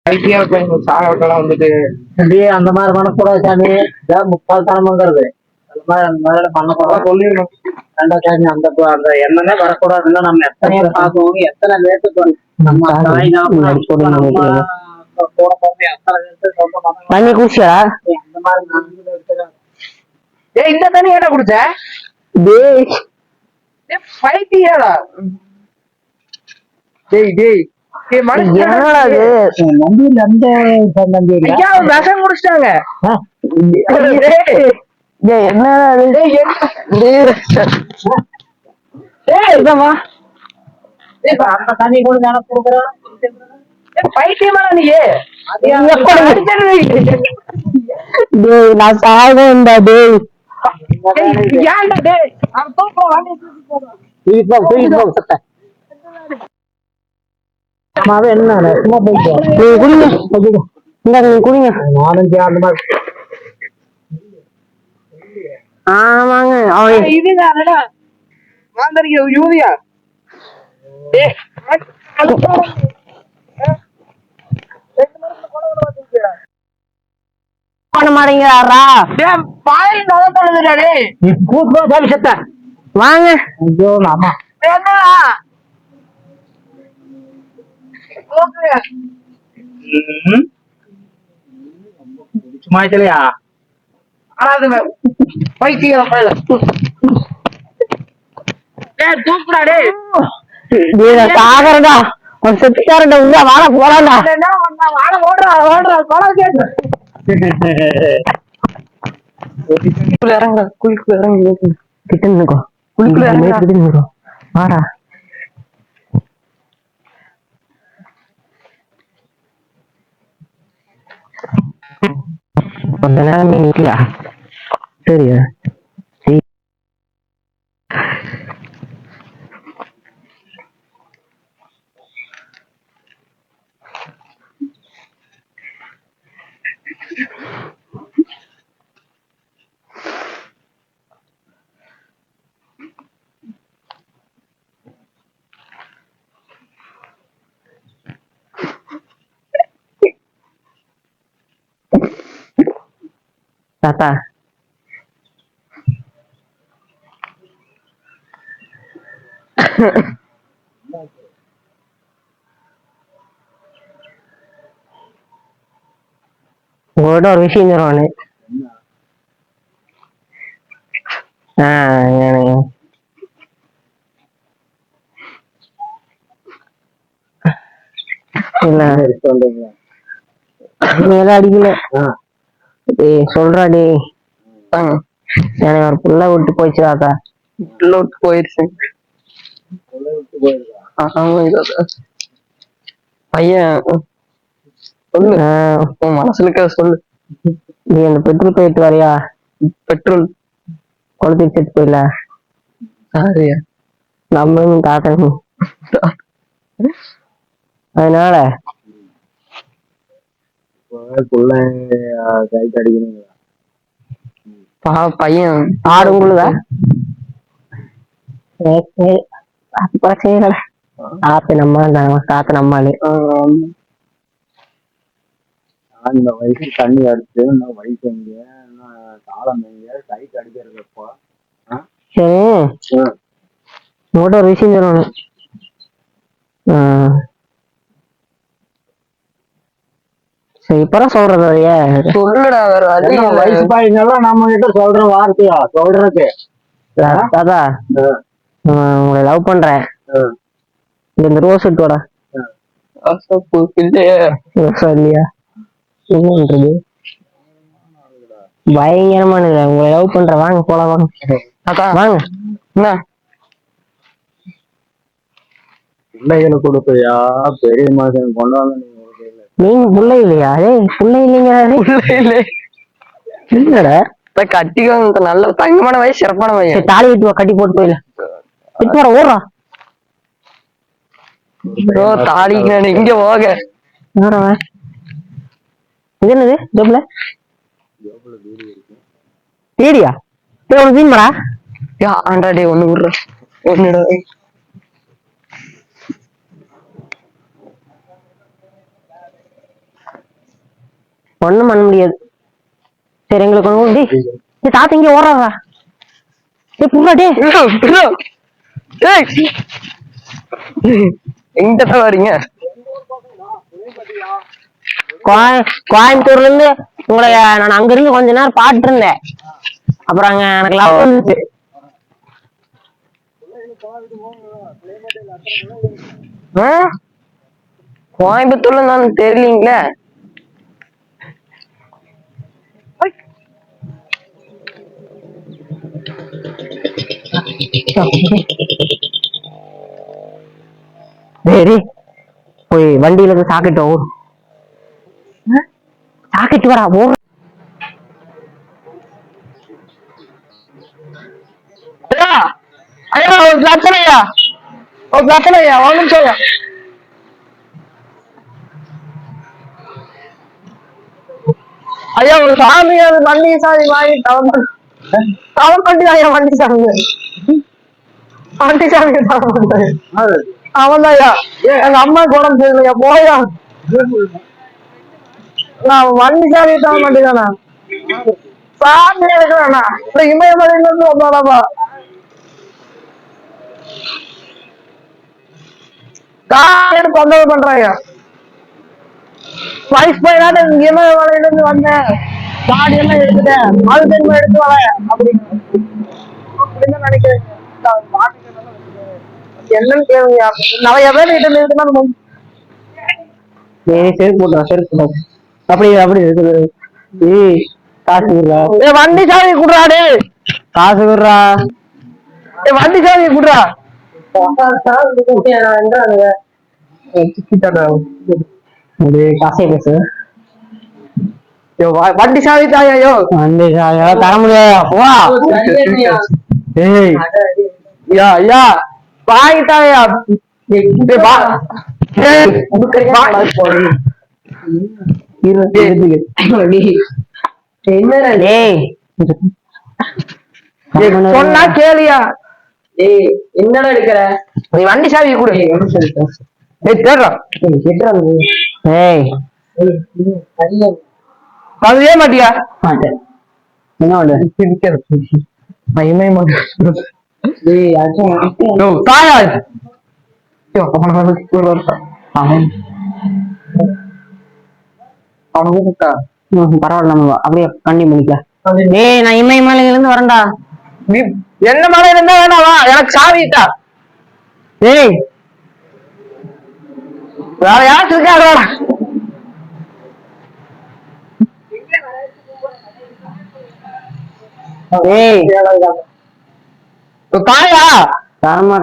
IPL சாகட்டெல்லாம் வந்துட்டு அந்த மாதிரி பண்ணக்கூடாது சாமி. முக்கால் தனமாங்கிறது அந்த மாதிரி பண்ணக்கூடாது சொல்லிடணும். ரெண்டா சாமி அந்த அந்த எண்ணமே வரக்கூடாதுன்னா நம்ம எத்தனையோ பார்க்கணும். எத்தனை பேருக்கு நம்ம தண்ணி குடிச்சா அந்த மாதிரி இந்த தண்ணி ஏடா குடிச்ச பைத்தியடா. டேய் டேய் விஷம் குடிச்சிட்டாங்க. அந்த தண்ணி கூட எனக்கு கொடுக்குறோம். பைத்தியமா நீ நான் சாகண்டா டேய். ஏன்டா டேய் நான் தூக்குறேன் வண்டி தூக்கி போ சத்த. அம்மாவே என்ன சும்மா போயிட்டு நீ குடிங்க. இந்த நீ குடிங்க. நானும் அந்த மாதிரி ஆமாங்க அவன் இதுதானடா வாந்தறிய யூரியா. பண்ண மாட்டேங்கிறாரா பாயில் நோக்கப்படுதுடா. வாங்க ஐயோ ஆமா சும்மா இல்லையா ஆனாதுங்க பைத்தியம் தூக்குறாடே சாகரடா ஒரு செத்துக்காரடா உள்ள வாழ போறாடா. வாழ ஓடுறா ஓடுறா கொலை கேட்டு இறங்க குளிக்குள்ள இறங்க கிட்ட நிற்கும். குளிக்குள்ள இறங்க வாடா. கொஞ்ச நேரம் நிக்கலையா சரியா தாத்தா உங்களோட ஒரு விஷயம் தருவானு இல்ல அடிக்கல சொல்றாடி எனக்கு ஒரு புள்ள விட்டு போயிடுச்சுடாக்கா. புள்ள விட்டு போயிடுச்சு பையன் சொல்லு மனசுல சொல்லு. நீ அந்த பெட்ரோல் போயிட்டு வரியா? பெட்ரோல் குளத்துக்கு செத்து போயில சாரியா நம்ம காட்டணும். அதனால பையன் ஆடுங்குள்ளதா காத்து நம்ம காத்து நம்மளே இந்த வயசு தண்ணி அடிச்சு வயசு எங்க காலம் எங்க கைட்டு அடிக்கிறப்போ சரி உங்கள்கிட்ட ஒரு விஷயம் சொல்லணும். சரி இப்பதான் சொல்றது சொல்லுடா வேற வயசு பாயினாலும் நம்ம கிட்ட சொல்ற வார்த்தையா சொல்றதுக்கு தாத்தா உங்களை லவ் பண்றேன். இந்த ரோஸ் விட்டோட இல்லையா என்ன பண்றது பயங்கரமானது. உங்களை லவ் பண்ற வாங்க போலாம் வாங்க வாங்க. என்ன பிள்ளைகளை கொடுக்கையா பெரிய மாசம் கொண்டாந்து நீங்க பிள்ளை இல்லையா? பிள்ளை இல்லைங்க இல்லடா கட்டிக்க நல்ல தங்கமான வயசு சிறப்பான வயசு தாலி விட்டு கட்டி போட்டு போயில விட்டு வர ஓடுறா தாலி இங்க போக இது என்னது ஜோப்ல ஏடியா ஒண்ணு தீன்மடா ஆண்டாடே ஒண்ணு விடுற ஒன்னுட ஒண்ணும் பண்ண முடியாது. சரி எங்களுக்கு ஒண்ணு தாத்தா இங்க ஓடுறாரா? புறா டே எங்க வரீங்க? கோயம்புத்தூர்ல இருந்து உங்களை நான் அங்க இருந்து கொஞ்ச நேரம் பாட்டு இருந்தேன். அப்புறம் அங்க எனக்கு லவ் வந்துச்சு. கோயம்புத்தூர்ல இருந்தாலும் தெரியலீங்களே. போய் வண்டியில இருந்து சாக்கெட்டு ஓடும். சாக்கெட்டு வரா ஓ. ஐயா ஒரு பிரச்சனையா, ஒரு பிரச்சனையா, ஒரு நிமிஷம். ஐயா ஒரு சாமி வண்டி சாமி வாங்கி தவம் பண்ணி ஐயா வண்டி சாமி வண்டி சாமி அவன் தான் ஐயா. எங்க அம்மா உடம்பு சரியில்லையா போயா. நான் வண்டி சாமி தவம் பண்ணி தானா சாமி எடுக்கலாம்ண்ணா. இமயமலையில இருந்து வந்தாடாப்பா. காலையில தொந்தரவு பண்றாங்க. வயசு பையனாட்ட இமயமலையில இருந்து வந்தேன், காடி எல்லாம் எடுத்துட்டேன், அது திரும்ப எடுத்து வரேன் அப்படின்னு நினைக்கிறேன். என்னன்னு கேளுங்க. நிறைய பேர் கிட்ட இருக்குன்னா செருப்பு போட்டா செருப்பு போட்டா அப்படி அப்படி இருக்குது. காசு விடுறா, வண்டி சாவி குடுறாடு, காசு விடுறா, வண்டி சாவி குடுறா. காசே பேசு. வண்டி சாவி தாயோ, வண்டி சாவி தர முடியாது. வாங்கிட்டாயா சொன்னா கேளியா. என்னடா எடுக்கிற நீ வண்டி சாவி கூட அதுவே மாட்டியா? பரவாயில்ல நம்ம அப்படியே கண்டி பண்ணிக்கலாம். நான் இமயமலையில இருந்து வரேன்டா. என்ன மலையில இருந்தா வேணாவா, எனக்கு சாவிட்டா. ஏய் வேற யாராச்சும் இருக்காடா. ஏய் தாயா தரமா